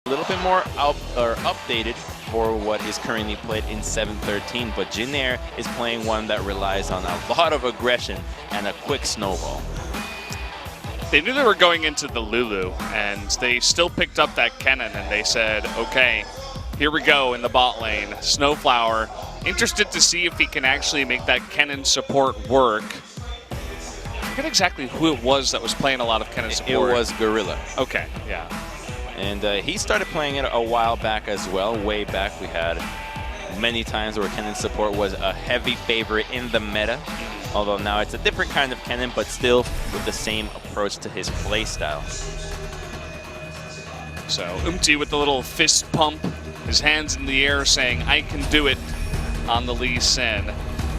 A little bit more updated for what is currently played in 7.13, but Jinair is playing one that relies on a lot of aggression and a quick snowball. They knew they were going into the Lulu, and they still picked up that Kennen, and they said, okay, here we go in the bot lane. Snowflower, interested to see if he can actually make that Kennen support work. I forget exactly who it was that was playing a lot of Kennen support. It was Gorilla. Okay, yeah. And he started playing it a while back as well. Way back, we had many times where Kennen support was a heavy favorite in the meta. Although now it's a different kind of Kennen, but still with the same approach to his playstyle. So with the little fist pump, his hands in the air saying, I can do it on the Lee Sin.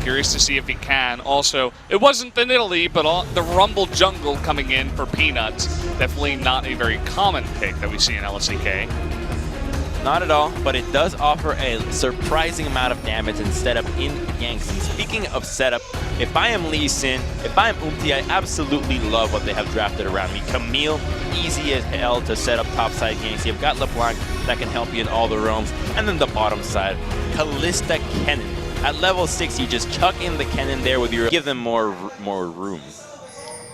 Curious to see if he can. Also, it wasn't the Nidalee, but the Rumble Jungle coming in for Peanut. Definitely not a very common pick that we see in LCK. Not at all, but it does offer a surprising amount of damage and setup in ganks. And speaking of setup, if I am Lee Sin, if I am I absolutely love what they have drafted around me. Camille, easy as hell to set up topside ganks. You've got LeBlanc that can help you in all the roams. And then the bottom side, Kalista Kennen. At level 6, you just chuck in the Kennen there with your give them more room.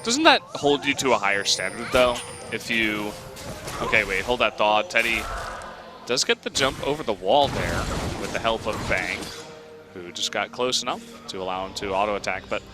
Doesn't that hold you to a higher standard, though? If you... Okay, wait, hold that thought. Teddy does get the jump over the wall there with the help of Bang, who just got close enough to allow him to auto-attack. But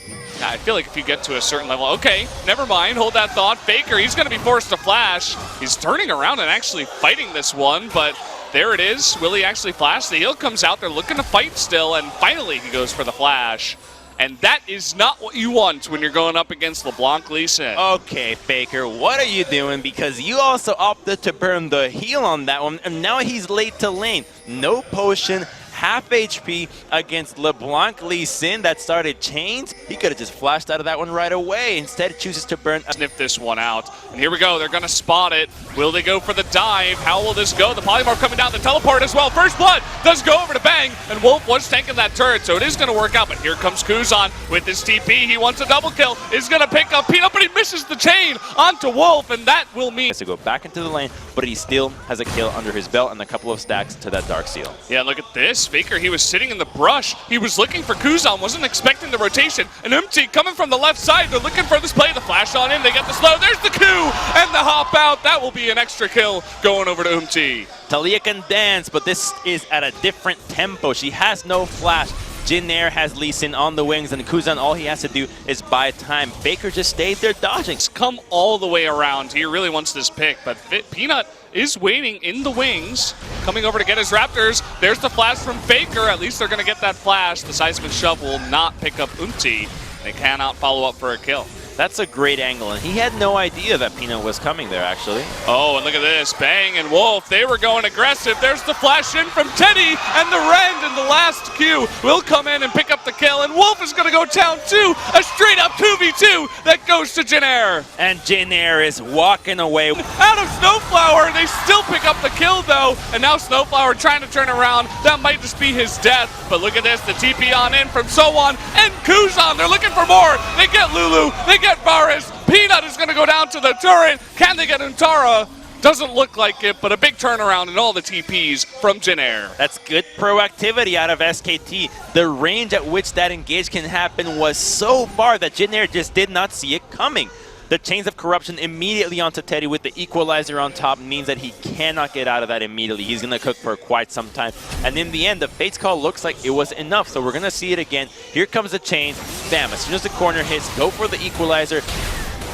yeah, I feel like if you get to a certain level... Okay, never mind, hold that thought. Faker, he's going to be forced to flash. He's turning around and actually fighting this one, but... There it is. Will he actually flash? The heal comes out. They're looking to fight still, and finally he goes for the flash. And that is not what you want when you're going up against LeBlanc Lee Sin. Okay, Faker, what are you doing? Because you also opted to burn the heal on that one, and now he's late to lane. No potion, half HP against LeBlanc Lee Sin that started chains. He could have just flashed out of that one right away. Instead, chooses to burn. Sniff this one out. And here we go. They're going to spot it. Will they go for the dive? How will this go? The polymorph coming down. The teleport as well. First blood does go over to Bang. And Wolf was tanking that turret, so it is going to work out. But here comes Kuzan with his TP. He wants a double kill. Is going to pick up Peanut, but he misses the chain onto Wolf. And that will mean... He has to go back into the lane, but he still has a kill under his belt and a couple of stacks to that Dark Seal. Yeah, look at this. Faker, he was sitting in the brush. He was looking for Kuzan, wasn't expecting the rotation. And coming from the left side, they're looking for this play. The flash on him, they get the slow. There's the Q and the hop out. That will be an extra kill going over to Talia can dance, but this is at a different tempo. She has no flash. Jinair has Lee Sin on the wings, and Kuzan, all he has to do is buy time. Faker just stayed there dodging. Come all the way around. He really wants this pick, but Peanut is waiting in the wings, coming over to get his Raptors. There's the flash from Faker. At least they're going to get that flash. The Seismic Shove will not pick up They cannot follow up for a kill. That's a great angle, and he had no idea that Peanut was coming there, actually. Oh, and look at this. Bang and Wolf, they were going aggressive. There's the flash in from Teddy, and the Rend in the last Q will come in and pick up the kill, and Wolf is going to go down too. A straight-up 2v2 that goes to Jinair. And Jinair is walking away. Out of Snowflower, they still pick up the kill, though, and now Snowflower trying to turn around. That might just be his death, but look at this. The TP on in from Sowan and Kuzan. They're looking for more. They get Lulu. They get Varus. Peanut is going to go down to the turret. Can they get Untara? Doesn't look like it, but a big turnaround in all the TPs from Jinair. That's good proactivity out of SKT. The range at which that engage can happen was so far that Jinair just did not see it coming. The Chains of Corruption immediately onto Teddy with the Equalizer on top means that he cannot get out of that immediately. He's going to cook for quite some time. And in the end, the Fate's Call looks like it was enough. So we're going to see it again. Here comes the Chains. Bam, as soon as the corner hits, go for the Equalizer.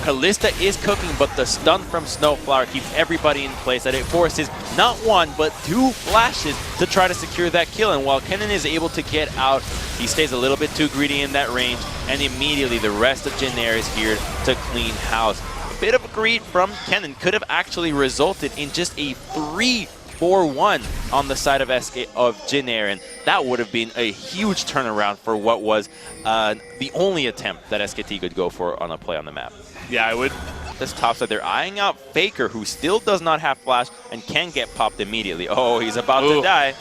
Kalista is cooking, but the stun from Snowflower keeps everybody in place, that it forces not one, but two flashes to try to secure that kill. And while Kennen is able to get out, he stays a little bit too greedy in that range, and immediately the rest of Jinair is here to clean house. A bit of greed from Kennen could have actually resulted in just a 3-4-1 on the side of Jinair, and that would have been a huge turnaround for what was the only attempt that SKT could go for on a play on the map. Yeah, I would. This top side, they're eyeing out Faker, who still does not have flash and can get popped immediately. Oh, he's about to die.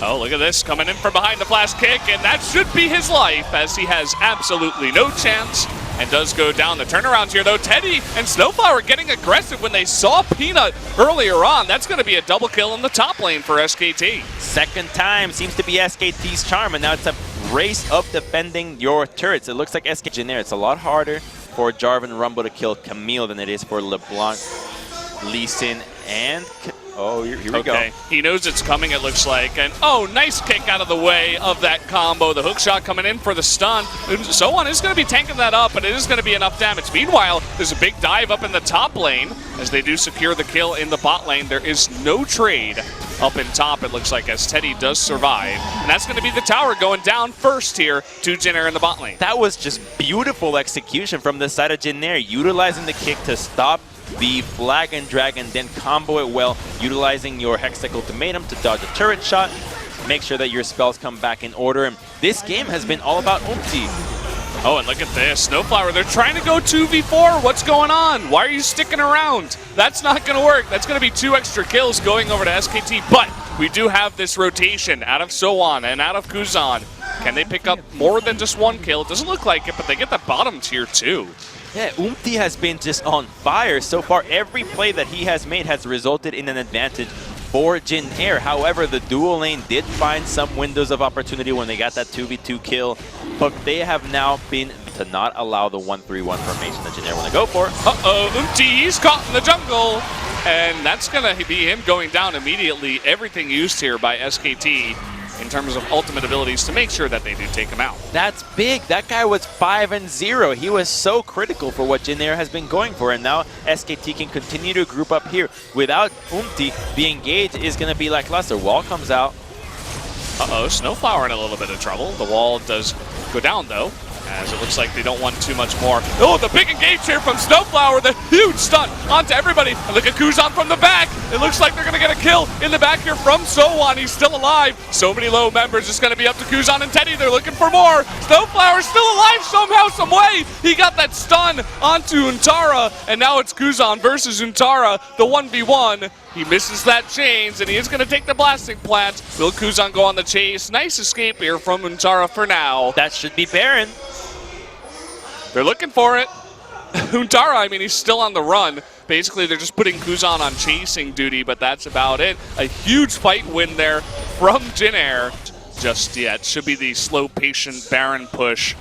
Oh, look at this, coming in from behind the flash kick, and that should be his life, as he has absolutely no chance and does go down. The turnaround here, though, Teddy and Snowflower getting aggressive when they saw Peanut earlier on. That's going to be a double kill in the top lane for SKT. Second time seems to be SKT's charm, and now it's a race of defending your turrets. It looks like SKT in there. It's a lot harder for Jarvan Rumble to kill Camille than it is for LeBlanc, Lee Sin, and... Oh, here we go. He knows it's coming, it looks like. And, oh, nice kick out of the way of that combo. The hook shot coming in for the stun. So1 is going to be tanking that up, and it is going to be enough damage. Meanwhile, there's a big dive up in the top lane as they do secure the kill in the bot lane. There is no trade up in top, it looks like, as Teddy does survive. And that's going to be the tower going down first here to Jin Air in the bot lane. That was just beautiful execution from the side of Jin Air, utilizing the kick to stop the flag and drag and then combo it well, utilizing your Hextech Ultimatum to dodge a turret shot, make sure that your spells come back in order. And this game has been all about ulti. Oh, and look at this. Snowflower, they're trying to go 2v4. What's going on? Why are you sticking around? That's not going to work. That's going to be 2 extra kills going over to SKT. But we do have this rotation out of So1 and out of Kuzan. Can they pick up more than just 1 kill? It doesn't look like it, but they get the bottom tier 2. Yeah, Umti has been just on fire so far. Every play that he has made has resulted in an advantage for Jin Air. However, the dual lane did find some windows of opportunity when they got that 2v2 kill, but they have now been to not allow the 1-3-1 formation that Jin Air want to go for. Uh-oh, Umti, he's caught in the jungle, and that's going to be him going down immediately. Everything used here by SKT in terms of ultimate abilities to make sure that they do take him out. That's big. That guy was 5-0. He was so critical for what Jin Air has been going for, and now SKT can continue to group up here. Without Umti, the engage is going to be lackluster. Wall comes out. Uh-oh, Snowflower in a little bit of trouble. The wall does go down, though, as it looks like they don't want too much more. Oh, the big engage here from Snowflower, the huge stun onto everybody. And look at Kuzan from the back. It looks like they're going to get a kill in the back here from So1. He's still alive. So many low members. It's going to be up to Kuzan and Teddy. They're looking for more. Snowflower's still alive somehow, some way. He got that stun onto Untara, and now it's Kuzan versus Untara, the 1v1. He misses that chains, and he is going to take the blasting plant. Will Kuzan go on the chase? Nice escape here from Untara for now. That should be Baron. They're looking for it. Untara, I mean, he's still on the run. Basically, they're just putting Kuzan on chasing duty, but that's about it. A huge fight win there from Jin Air. Just yet, should be the slow, patient Baron push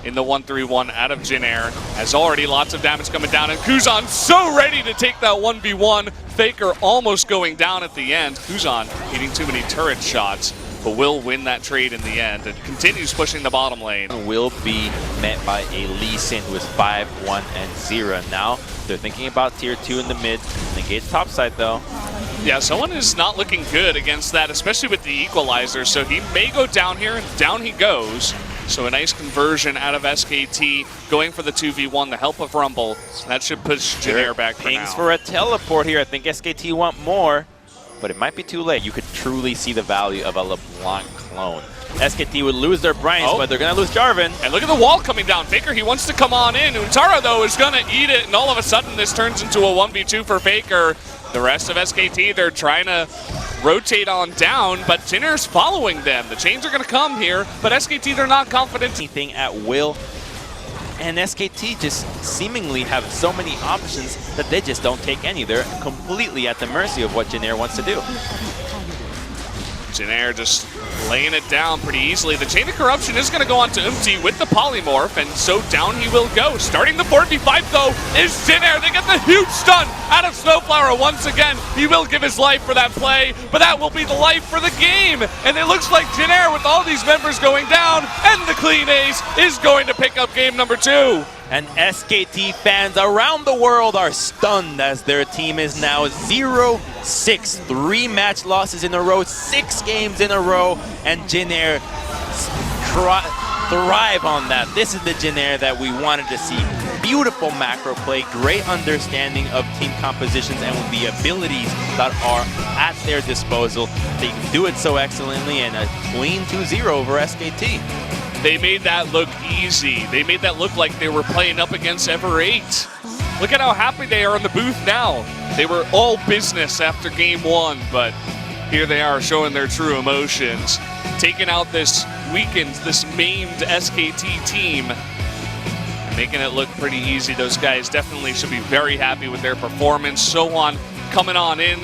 in the 1-3-1 out of Jin Air. As already lots of damage coming down, and Kuzan so ready to take that 1v1. Faker almost going down at the end. Kuzan hitting too many turret shots, but will win that trade in the end and continues pushing the bottom lane. Will be met by a Lee Sin who is 5-1-0. Now they're thinking about tier 2 in the mid. Engage top side though. Yeah, someone is not looking good against that, especially with the equalizer, so he may go down here, and down he goes. So a nice conversion out of SKT, going for the 2v1, the help of Rumble. That should push Jin Air back for now. Pings for a teleport here. I think SKT want more, but it might be too late. You could truly see the value of a LeBlanc clone. SKT would lose their brains, but they're going to lose Jarvan. And look at the wall coming down. Faker, he wants to come on in. Untara, though, is going to eat it, and all of a sudden this turns into a 1v2 for Faker. The rest of SKT, they're trying to rotate on down, but Jin Air's following them. The chains are going to come here, but SKT, they're not confident. Anything at will. And SKT just seemingly have so many options that they just don't take any. They're completely at the mercy of what Jin Air wants to do. Jin Air just laying it down pretty easily. The Chain of Corruption is going to go on to Umti with the Polymorph, and so down he will go. Starting the 4v5, though, is Jin Air. They get the huge stun out of Snowflower once again. He will give his life for that play, but that will be the life for the game. And it looks like Jin Air, with all these members going down, and the clean ace, is going to pick up game number 2. And SKT fans around the world are stunned as their team is now 0-6. 3 match losses in a row, 6 games in a row, and Jin Air thrive on that. This is the Jin Air that we wanted to see. Beautiful macro play, great understanding of team compositions, and with the abilities that are at their disposal, they do it so excellently, and a clean 2-0 over SKT. They made that look easy. They made that look like they were playing up against Ever 8. Look at how happy they are in the booth now. They were all business after game 1, but here they are showing their true emotions. Taking out this weakened, this maimed SKT team. making it look pretty easy. Those guys definitely should be very happy with their performance. Sohan coming on in,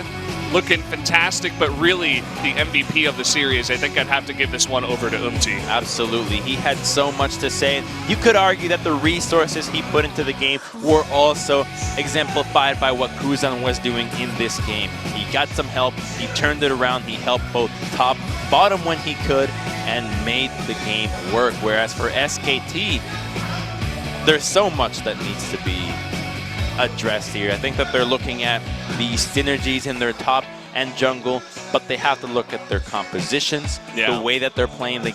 looking fantastic, but really the MVP of the series. I think I'd have to give this one over to Umti. Absolutely. He had so much to say. You could argue that the resources he put into the game were also exemplified by what Kuzan was doing in this game. He got some help, he turned it around, he helped both top, bottom when he could, and made the game work. Whereas for SKT, there's so much that needs to be addressed here. I think that they're looking at the synergies in their top and jungle, but they have to look at their compositions, the way that they're playing the